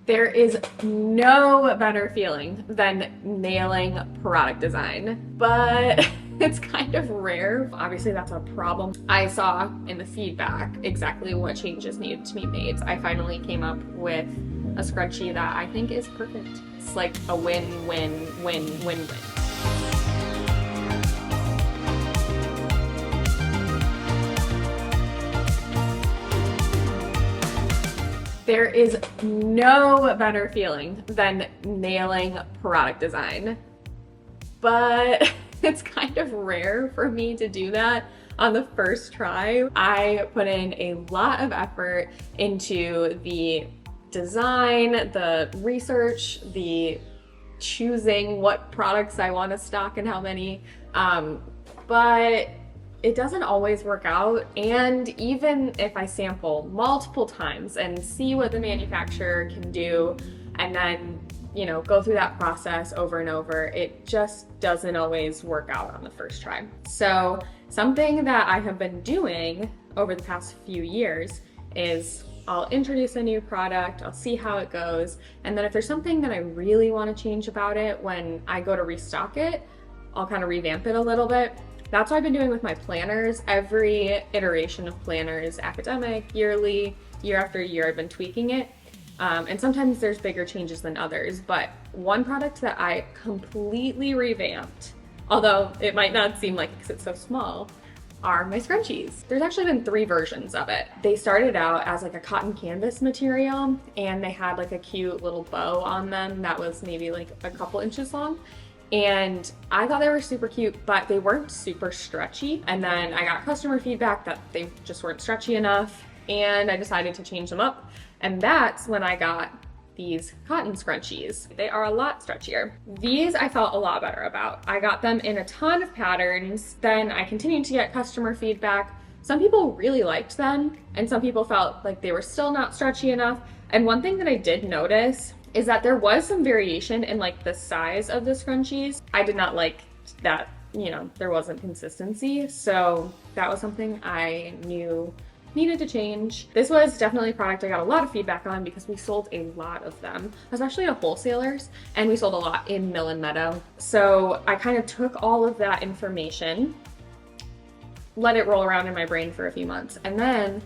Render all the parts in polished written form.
There is no better feeling than nailing product design, but it's kind of rare. Obviously, that's a problem. I saw in the feedback exactly what changes needed to be made. I finally came up with a scrunchie that I think is perfect. It's like a win-win-win-win-win. There is no better feeling than nailing product design, but it's kind of rare for me to do that on the first try. I put in a lot of effort into the design, the research, the choosing what products I want to stock and how many, but it doesn't always work out. And even if I sample multiple times and see what the manufacturer can do, and then, go through that process over and over, it just doesn't always work out on the first try. So something that I have been doing over the past few years is I'll introduce a new product, I'll see how it goes, and then if there's something that I really want to change about it when I go to restock it, I'll kind of revamp it a little bit. That's what I've been doing with my planners. Every iteration of planners, academic, yearly, year after year, I've been tweaking it. And sometimes there's bigger changes than others, but one product that I completely revamped, although it might not seem like it because it's so small, are my scrunchies. There's actually been 3 versions of it. They started out as like a cotton canvas material, and they had like a cute little bow on them that was maybe like a couple inches long. And I thought they were super cute, but they weren't super stretchy. And then I got customer feedback that they just weren't stretchy enough, and I decided to change them up. And that's when I got these cotton scrunchies. They are a lot stretchier. These I felt a lot better about. I got them in a ton of patterns. Then I continued to get customer feedback. Some people really liked them, and some people felt like they were still not stretchy enough. And one thing that I did notice is that there was some variation in like the size of the scrunchies. I did not like that, there wasn't consistency. So that was something I knew needed to change. This was definitely a product I got a lot of feedback on because we sold a lot of them, especially to wholesalers, and we sold a lot in Mill and Meadow. So I kind of took all of that information, let it roll around in my brain for a few months, and then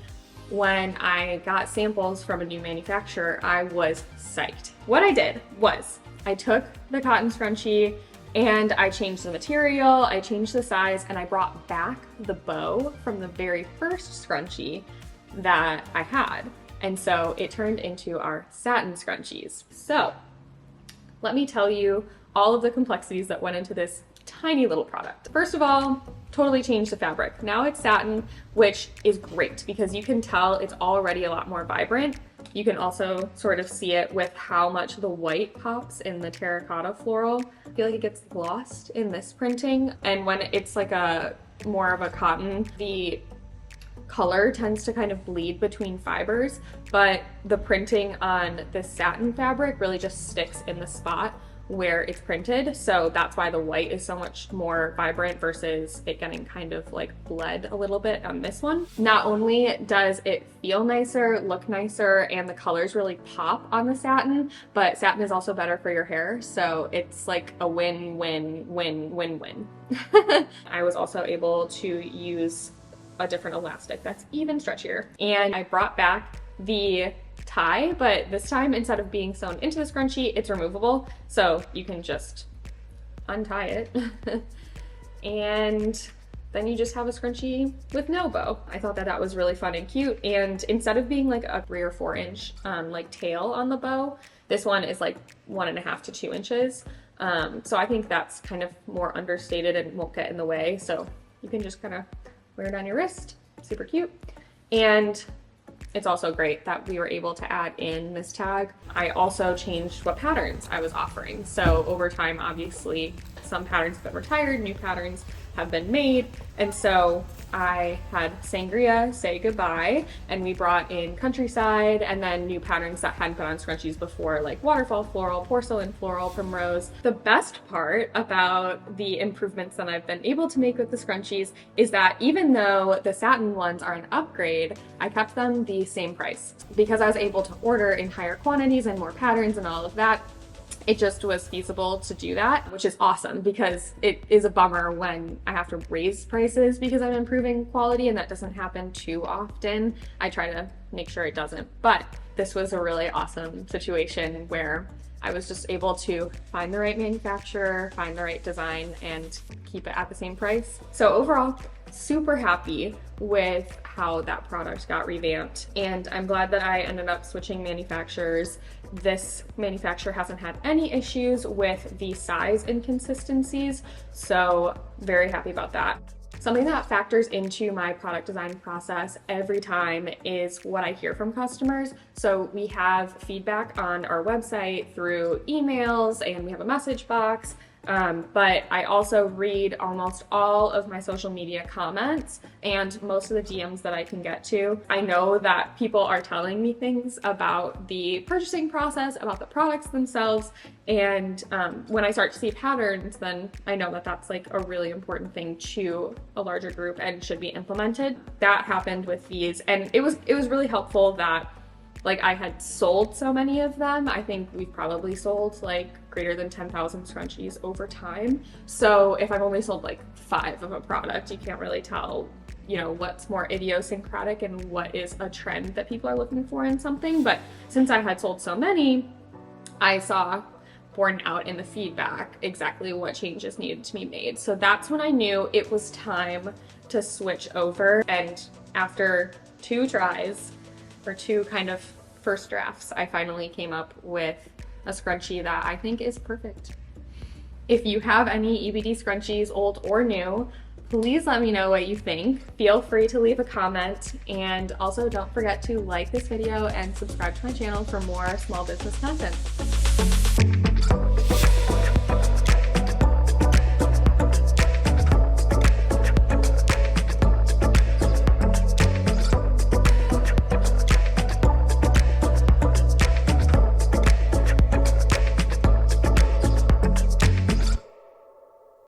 when I got samples from a new manufacturer, I was psyched. What I did was I took the cotton scrunchie and I changed the material, I changed the size, and I brought back the bow from the very first scrunchie that I had. And so it turned into our satin scrunchies. So let me tell you all of the complexities that went into this tiny little product. First of all, totally changed the fabric. Now it's satin, which is great because you can tell it's already a lot more vibrant. You can also sort of see it with how much the white pops in the terracotta floral. I feel like it gets lost in this printing, and when it's like a more of a cotton, the color tends to kind of bleed between fibers, but the printing on this satin fabric really just sticks in the spot where it's printed. So that's why the white is so much more vibrant versus it getting kind of like bled a little bit on this one. Not only does it feel nicer, look nicer, and the colors really pop on the satin, but satin is also better for your hair. So it's like a win-win-win-win-win. I was also able to use a different elastic that's even stretchier. And I brought back the tie, but this time instead of being sewn into the scrunchie, it's removable, so you can just untie it and then you just have a scrunchie with no bow. I thought that was really fun and cute, and instead of being like a 3 or 4 inch like tail on the bow, this one is like 1.5 to 2 inches. So I think that's kind of more understated and won't get in the way, so you can just kind of wear it on your wrist. Super cute. And it's also great that we were able to add in this tag. I also changed what patterns I was offering. So over time, obviously, some patterns have been retired, new patterns have been made. And so I had Sangria say goodbye, and we brought in Countryside and then new patterns that hadn't been on scrunchies before, like Waterfall Floral, Porcelain Floral, Primrose. The best part about the improvements that I've been able to make with the scrunchies is that even though the satin ones are an upgrade, I kept them the same price because I was able to order in higher quantities and more patterns and all of that. It just was feasible to do that, which is awesome because it is a bummer when I have to raise prices because I'm improving quality, and that doesn't happen too often. I try to make sure it doesn't, but this was a really awesome situation where I was just able to find the right manufacturer, find the right design, and keep it at the same price. So overall, super happy with how that product got revamped, and I'm glad that I ended up switching manufacturers. This manufacturer hasn't had any issues with the size inconsistencies, so very happy about that. Something that factors into my product design process every time is what I hear from customers. So we have feedback on our website through emails, and we have a message box. But I also read almost all of my social media comments and most of the DMs that I can get to. I know that people are telling me things about the purchasing process, about the products themselves, and when I start to see patterns, then I know that that's like a really important thing to a larger group and should be implemented. That happened with these, and it was really helpful that like I had sold so many of them. I think we've probably sold like greater than 10,000 scrunchies over time. So if I've only sold like 5 of a product, you can't really tell, you know, what's more idiosyncratic and what is a trend that people are looking for in something. But since I had sold so many, I saw borne out in the feedback exactly what changes needed to be made. So that's when I knew it was time to switch over. And after 2 tries, or 2 kind of first drafts, I finally came up with a scrunchie that I think is perfect. If you have any EBD scrunchies, old or new, please let me know what you think. Feel free to leave a comment, and also don't forget to like this video and subscribe to my channel for more small business content.